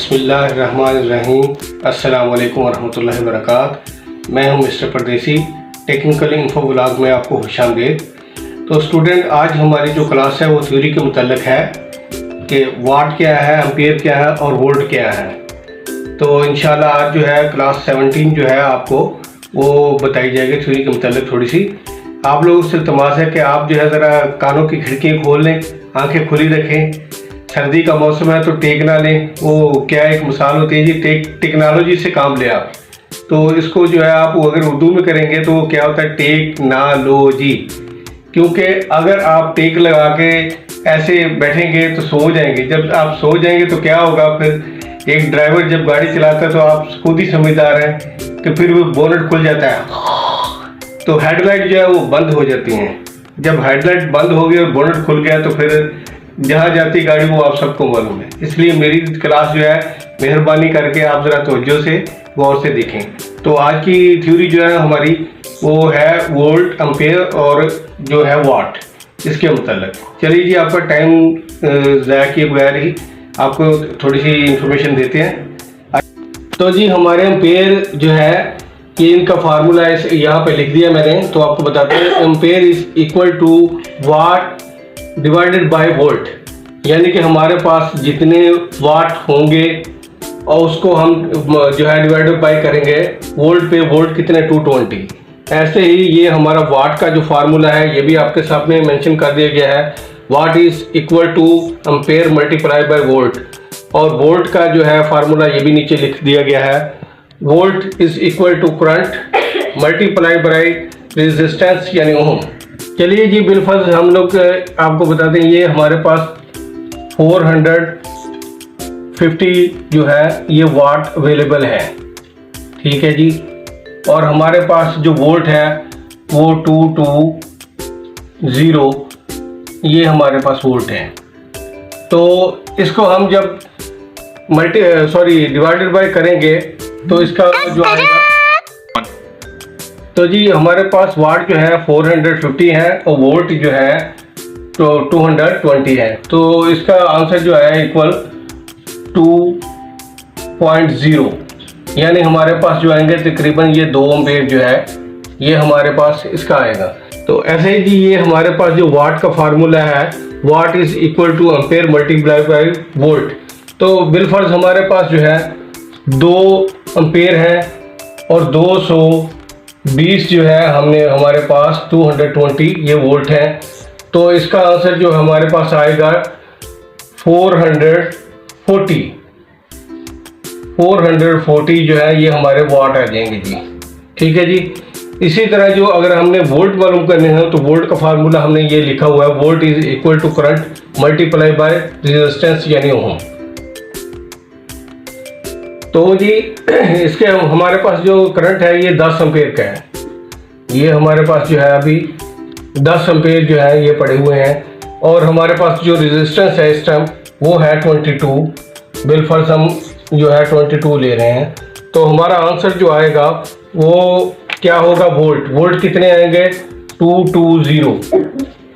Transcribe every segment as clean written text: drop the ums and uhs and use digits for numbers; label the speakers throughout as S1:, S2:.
S1: बिस्मिल्लाहिर्रहमानिर्रहीम। अस्सलाम वालेकुम वरहमतुल्लाहि वबरकातुहू। मैं हूं मिस्टर परदेसी। टेक्निकल इन्फो ब्लॉग में आपको खुशामदीद। तो स्टूडेंट, आज हमारी जो क्लास है वो थ्योरी के मुताल्लिक है कि वाट क्या है, एम्पियर क्या है और वोल्ट क्या है। तो इंशाल्लाह आज जो है क्लास 17 जो है आपको वो बताई जाएगी थ्योरी के मुताल्लिक। थोड़ी सी आप लोगों से इल्तिमास है कि आप जो है ज़रा कानों की खिड़कियाँ खोल लें, आंखें खुली रखें। सर्दी का मौसम है तो टेक ना लें। वो क्या एक मिसाल होती है जी, टेक्नोलॉजी से काम ले आप। तो इसको जो है आप अगर उर्दू में करेंगे तो क्या होता है, टेक्नोलॉजी। क्योंकि अगर आप टेक लगा के ऐसे बैठेंगे तो सो जाएंगे। जब आप सो जाएंगे तो क्या होगा, फिर एक ड्राइवर जब गाड़ी चलाता है तो आप खुद ही समझदार हैं कि फिर वो बोनट खुल जाता है तो हेडलाइट जो है वो बंद हो जाती हैं। जब हेडलाइट बंद हो गई और बोनट खुल गया तो फिर जहाँ जाती गाड़ी वो आप सबको मालूम है। इसलिए मेरी क्लास जो है मेहरबानी करके आप ज़रा तवज्जो से गौर से देखें। तो आज की थ्योरी जो है हमारी वो है वोल्ट, एम्पेयर और जो है वाट, इसके मुताल्लिक। चलिए जी, आपका टाइम ज़ाया किए बगैर ही आपको थोड़ी सी इंफॉर्मेशन देते हैं। तो जी हमारे एम्पेयर जो है ये इनका फार्मूला यहाँ पे लिख दिया मैंने, तो आपको बताते हैं। Ampere is equal to watt divided by volt, यानी कि हमारे पास जितने वाट होंगे और उसको हम जो है डिवाइडेड बाय करेंगे वोल्ट पे। वोल्ट कितने, 220। ऐसे ही ये हमारा वाट का जो फार्मूला है ये भी आपके सामने मेंशन कर दिया गया है। What is equal to ampere multiply by volt. और वोल्ट का जो है फार्मूला ये भी नीचे लिख दिया गया है। Volt is equal to current multiply by resistance यानी ओम। चलिए जी, बिलफर्ज हम लोग आपको बताते हैं। ये हमारे पास 450 जो है ये वाट अवेलेबल है, ठीक है जी। और हमारे पास जो वोल्ट है वो 220 ये हमारे पास वोल्ट है। तो इसको हम जब डिवाइडेड बाय करेंगे तो इसका जो आएगा, तो जी हमारे पास वाट जो है 450 है और वोल्ट जो है तो 220 है। तो इसका आंसर जो है इक्वल 2.0, यानी हमारे पास जो आएंगे तकरीबन ये 2 एम्पेयर जो है ये हमारे पास इसका आएगा। तो ऐसे ही जी ये हमारे पास जो वाट का फार्मूला है, what is equal to ampere multiply by volt. तो बिलफर्ज हमारे पास जो है 2 एम्पेयर है और 220 जो है हमारे पास 220 ये वोल्ट है। तो इसका आंसर जो हमारे पास आएगा 440 जो है ये हमारे वाट आ जाएंगे जी, ठीक है जी। इसी तरह जो अगर हमने वोल्ट मालूम करने हैं तो वोल्ट का फार्मूला हमने ये लिखा हुआ है। Volt is equal to current multiply by resistance यानी ओम। तो जी इसके हमारे पास जो करंट है ये 10 एम्पेयर का है। ये हमारे पास जो है अभी 10 एम्पेयर जो है ये पड़े हुए हैं। और हमारे पास जो रेजिस्टेंस है इस टाइम वो है 22। बिलफर्ज हम जो है 22 ले रहे हैं। तो हमारा आंसर जो आएगा वो क्या होगा, वोल्ट। वोल्ट कितने आएंगे, 220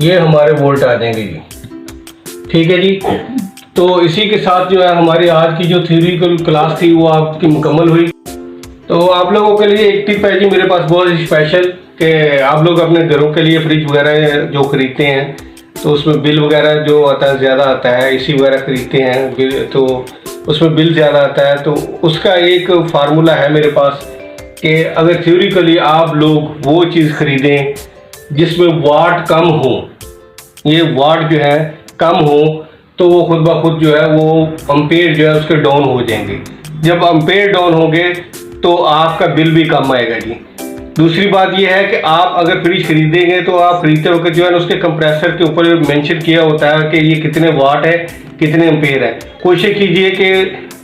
S1: ये हमारे वोल्ट आ जाएंगे जी, ठीक है जी। तो इसी के साथ जो है हमारी आज की जो थ्योरिकल क्लास थी वो आपकी मुकम्मल हुई। तो आप लोगों के लिए एक टिप है जी मेरे पास बहुत स्पेशल, कि आप लोग अपने घरों के लिए फ्रिज वगैरह जो खरीदते हैं तो उसमें बिल वगैरह जो आता है ज़्यादा आता है, एसी वगैरह खरीदते हैं तो उसमें बिल ज़्यादा आता है। तो उसका एक फार्मूला है मेरे पास कि अगर थ्योरिकली आप लोग वो चीज़ खरीदें जिसमें वाट कम हो, ये वाट जो है कम हो, तो वो खुद ब खुद जो है वो एम्पेयर जो है उसके डाउन हो जाएंगे। जब एम्पेयर डाउन होंगे तो आपका बिल भी कम आएगा जी। दूसरी बात यह है कि आप अगर फ्रिज खरीदेंगे तो आप खरीदते वक्त जो है उसके कंप्रेसर के ऊपर मेंशन किया होता है कि ये कितने वाट है, कितने एम्पेयर है। कोशिश कीजिए कि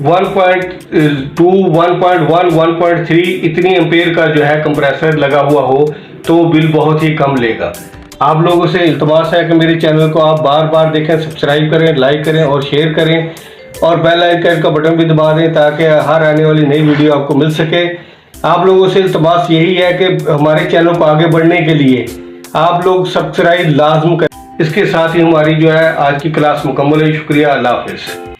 S1: 1.2, 1.1, 1.3 इतनी एम्पेयर का जो है कंप्रेसर लगा हुआ हो तो बिल बहुत ही कम लेगा। आप लोगों से इल्तमास है कि मेरे चैनल को आप बार बार देखें, सब्सक्राइब करें, लाइक करें और शेयर करें और बेल आइकन का बटन भी दबा दें ताकि हर आने वाली नई वीडियो आपको मिल सके। आप लोगों से इल्तमास यही है कि हमारे चैनल को आगे बढ़ने के लिए आप लोग सब्सक्राइब लाजम करें। इसके साथ ही हमारी जो है आज की क्लास मुकम्मल है। शुक्रिया, अल्लाह हाफिज़।